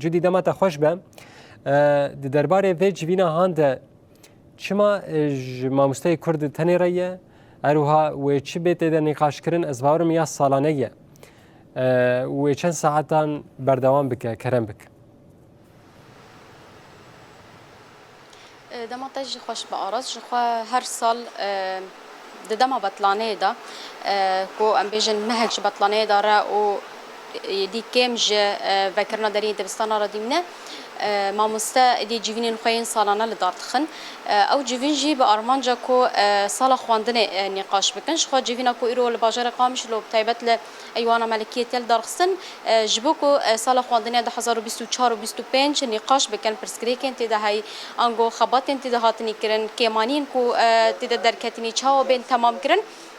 جدی دمت خوش به درباره وی جوینا هاند چما ماموستای کرد تنی رایه اروها و چی بیت ده نقاش کردن از وارم یا سالانه یه و چند ساعتان بردوام بکه کرم بک دمتاج خوش به آراز جخوا هر سال دما بطلانه دا کو ام بیژن مهج بطلانه داره و دی کم جه وکرنا داری دبستان را دیمنه ماموستا دی جوینین خوین سالانه لدارت خن او جوین جی به آرمانجا کو سال خواندن نقاش بکنش خو جوینا کو ایرو لباجر قامش لو تایبت ل ایوانا ملکیه تل دارخسن جبو کو سال خواندن 2024 و 25 نقاش بکن پرسکریکن تی ده های انگو خباتن تی ده هاتنی کرن کیمانین کو تی ده درکتنی چاو بین تمام کرن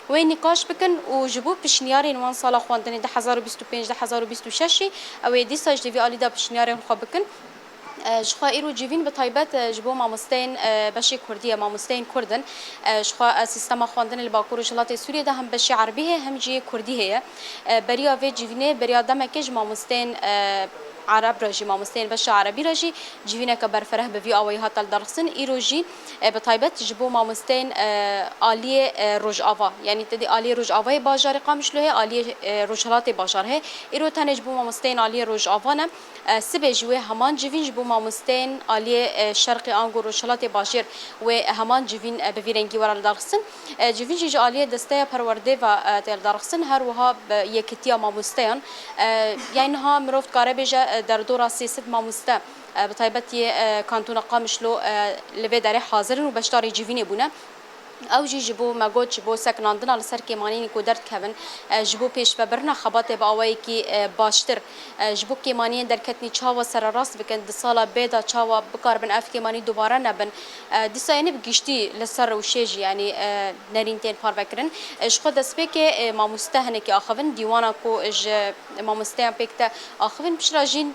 و نقاش بکن و جبو پشنیاری وان سال خواندن 2025 2026 او دی ساج دی علی دا پشنیاری خو بکن شخوا ایرو جوین به تایبت جبو ماموستین بشی کردیه ماموستین کردن شخوا سیستم خواندن الباکور جلات سوریه ده هم بشی عربی هم جی کردی هه بریا و جوینه بریا دمکش ماموستین عرب راجی ماموستین بش عربی راجی جوینه که برفره به وی آوی هاتل درخسن ایروجی به تایبت جبو ماموستین عالی روج آوا یعنی تدی عالی روج آوای بازار قامش له عالی روجلات بازار هه ایرو تنه جبو ماموستین عالی روج آوا نه سبه جوه همان جوین جبو ماموستین عالی شرقی آنگو روجلات بازار و همان جوین به ویرنگی ورال درخسن جوین جی عالی دسته پرورده و تل درخسن هر وها یکتیا ماموستین یعنی ها مروفت کاره بجه در دورا سیاست ماموسته به تایبتی کانتون قامشلو لوی داره حاضرن و بشتاری جوینی بونه او جبو مگوت جبو سکناندن على سر کیمانی کو درد کون جبو پیش ببرنا خبات با اوای کی باشتر جبو کیمانی در کتنی چاوا سر راست بکن د سالا بيدا چاوا بکار بن اف کیمانی دوباره نبن دی ساینه بگشتی لسر و شیج یعنی نرین تین پار بکرن اش خود اسپک ماموسته کی اخون دیوانا کو اج ماموسته پکته اخون بشراجین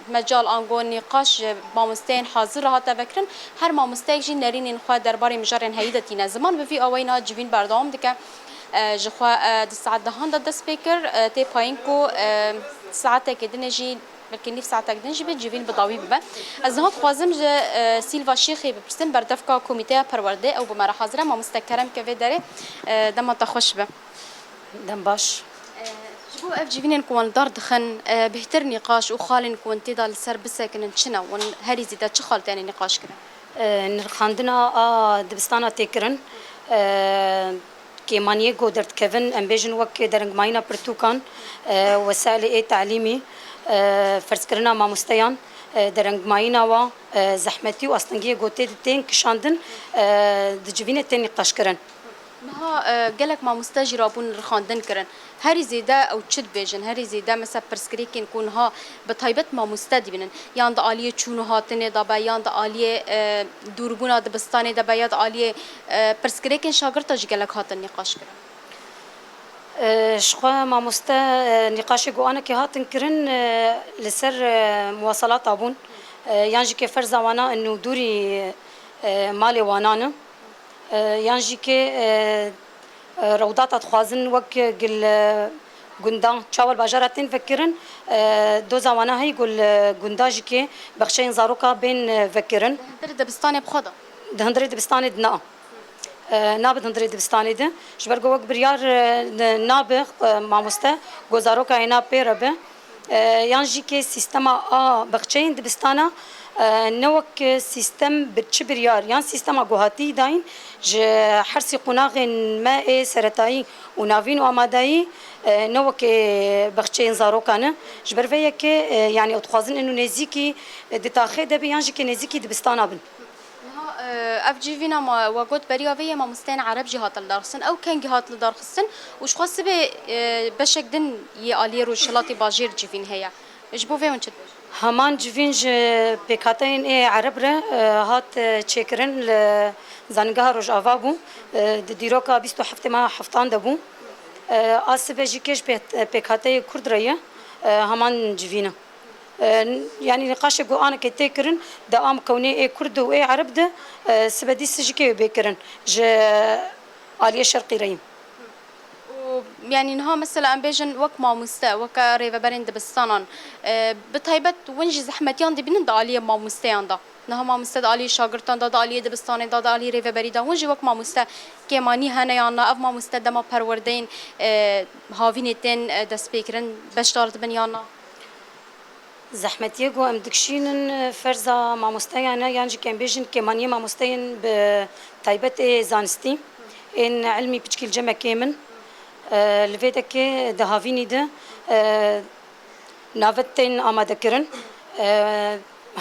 مجال آنگو نقاش ماموستین حاضر هاتا بکرن هر ماموستین جی نرین خوا درباره مجارن هیدتی نزمان به وی آوینا جوین بردام دکه جخوا ساعت دهان دست بکر تی پایین کو ساعت کدن جی بلکه نیف ساعت کدن جی به جوین بداوی به از ها خوازم سیلوا شیخی بپرسن بردفکا کمیته پرورده او بمرا حاضره ماموستکرم که وی داره دم خوش به دم باش جبو اف جوینن كون دار دخن بهتر نقاش وخالن كون تدال سر بسكن شنا ون هري زيدا تشخال تاني نقاش كرن نرخاندنا دبستانا تكرن كيمانيه قدرت كيفن امبيجن وك درنج ماينا برتوكان وسائل اي تعليمي فرسكرنا ما مستيان درنج ماينا و زحمتي واستنجيه قوتي تين كشاندن دجوينه تاني نقاش كرن ما جالك ما مستجرا بون رخاندن كرن هري زيدا او تشد بيجن هري زيدا مثلا برسكريكن كون ها بطيبت ما مستدبن ياند عاليه چونو هاتنه دبا ياند عاليه دوربونا دبستانه دبا ياند عاليه برسكريكن شاگرد جالك هاتن نقاش كرن شخوا ما مست نقاش جو انا كي هاتن كرن لسر مواصلات ابون يعني كي فرض وانا انه دوري مالي وانانه يعني كي روضات اتخوازن وك قل قندان تشاول باجراتين فكرن دو زمانه هي قل قنداج كي بخشين زاروكا بين فكرن دبستاني بخدا دهندري دبستاني دنا ناب دهندري دبستاني ده جبر وك بريار ناب ماموسته گزاروكا هنا بيربه يعني كي سيستما بخشين دبستانا نوك سيستم بتشبريار يعني سيستم جوهاتي داين ج حرسي قناغ ماء سرطاني ونافين واماداي نوك بخشين زارو كان جبر فيك يعني اتخازن انه نزيكي دتاخه ده يعني كي نزيكي دبستانا بن اف جيفينا ما وجود بريافيه ما مستين عرب جهات الدارسن او كان جهات الدارسن وش خاص به بشكدن يالي روشلاتي باجير جيفين هي جبو في ونشد همان جوینج بکاتین ای عرب را هات چکرن زنگاه روز آوابو دیروکا 27 ماه هفتان دبو آسیب جیکش بکاتی کرد ریا همان جوینا يعني نقاش جو أنا كتكرن ده أم كوني إيه كرد وإيه عرب ده سبدي سجكي بكرن ج عالية شرقي ريم يعني نها مثلا بيجن وك ماموستا وك ريفبرين دبستانان بتايبت ونج زحمتيان دي بنند عالية ماموستيان دا نها ماموستا عالية شاگرتان دا عالية دبستان دا عالية ريفبري دا ونج وك ماموستا كماني هنا يانا اف ماموستا دما پروردين هاوینتين دسپیکرن بشتارت بنيانا زحمتیه گو ام دکشینن فرزا ماموستایانا یعنی کم بیجن کمانی ماموستاین به تایبت زانستی این علمی بچکیل جمع کمن لفیده که دهاوینی ده ناوتین آماده کرن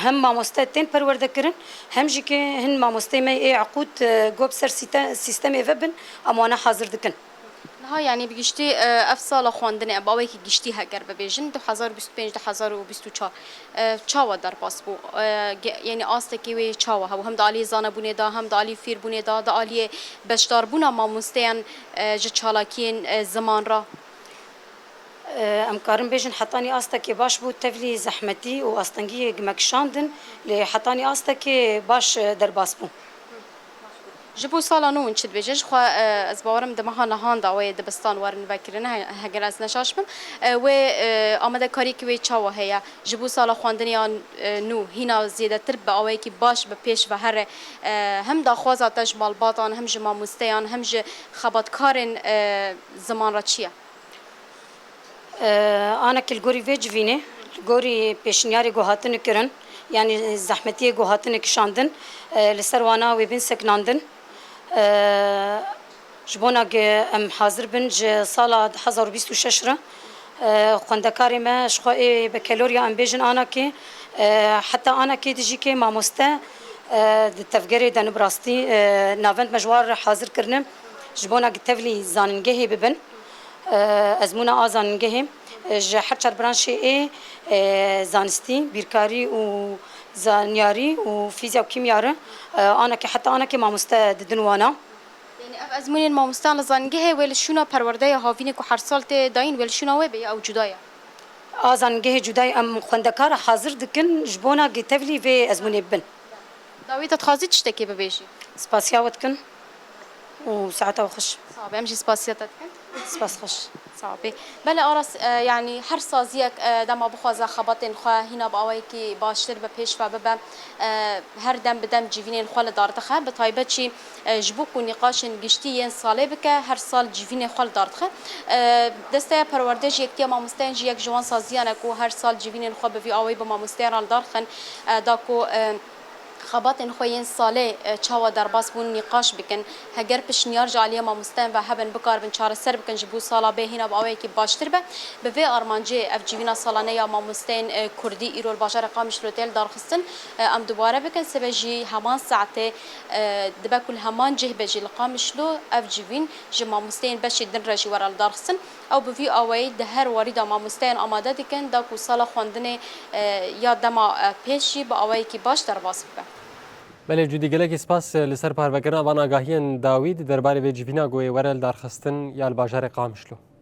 هم ماموستایتین پرورده کرن هم جی که هن ماموستای می عقود گوب سر سیستم وبن امانه حاضر دکن ها يعني بگشتی افصال خواندن باوی که گشتی هگر ببیجن 2025 2024 چاوا در پاس بو یعنی آسته که وی چاوا هم دالی زانه بونه دا هم دالی فیر بونه دا دالی بشدار بونه ماموستیان ج چالاکین زمان را ام کارم بیجن حتانی آسته که باش بود تفلی زحمتی و آستنگی گمکشاندن لی حتانی آسته که باش در باس بو جبو سالا نو انشد بيجش خو از باورم دمها نهان داوي دبستان ورن وکرنه هگر از نشاش بم و آمده کاری که وی چاوا هيا جبو سالا خواندنیان نو هینا زیاده تر به آوی که باش به پیش و هر هم دا خوازا تج مالباتان هم جما مستیان هم ج خباتکارن زمان را چیه انا کل گوری وی جوینه گوری پیشنیاری گوهاتن کرن یعنی زحمتی گوهاتن کشاندن لسر وانا و بین سکناندن جبونا ام حاضر بن ج سال 2026 را خوندکاری ما شخوی به کالوریا ام بیجن آنا که حتی آنا که دیجی که ماموسته تفگری دن براستی ناوند مجوار حاضر کرنم جبونا تفلی زاننگهی ببن ازمونا آزاننگهی ج هر چهار برانشی زانستی بیرکاری و زانیاری و فیزیا و کیمیا آنا که حتی آنا که ماموسته ددنوانا يعني اف ازمون الماموستان لزانگه ویل شونا پرورده هاوینه کو هر سال ته داین ویل شونا و به او جدایا آزانگه جدای ام خوندکار حاضر دکن جبونا گتفلی و ازمونی بن داویت تخازی تشتکی ببیجی سپاسیاوت کن و ساعتها وخش صعب امشي سپاسیاتت سپاس خوش صعبه بله آرس يعني هر سازیک دم بخوازه خباتن خواه هینا با اوی که باشتر به پیش و ببم هر دم بدم جیوینین خوال دارتخه به تایبه چی جبوک و نقاشن گشتی ین ساله بکه هر سال جیوین خوال دارتخه دسته پروردش یکتی ماموستین جی یک جوان سازیانه کو هر سال جیوینین خواه بوی اوی به ماموستین دارتخن دا کو خباتن خوین ساله چاوا در باس بون نقاش بکن هگر پشنیار جالیه ماموستان و هبن بکار بن چاره سر بکن جبو سالا به هینا با اوی کی باشتر به وی ارمانجه اف جیوینا سالانه یا ماموستان کردی ایرول بازار قامش روتل دارخستن ام دوباره بکن سبجی همان ساعته دبکل همان جه بجی لقامش لو اف جیوین ج ماموستان بش دن رجی ورال دارخستن او به وی اوی ده هر وارد ماموستان آماده دکن دا کو سالا خواندن یا دما پیشی با اوی کی باش در باس بکن بله جودی گلک سپاس لسر پروگرام آگاهی داوید درباره جیوینا گوی ورل درخستن یا الباجار قامشلو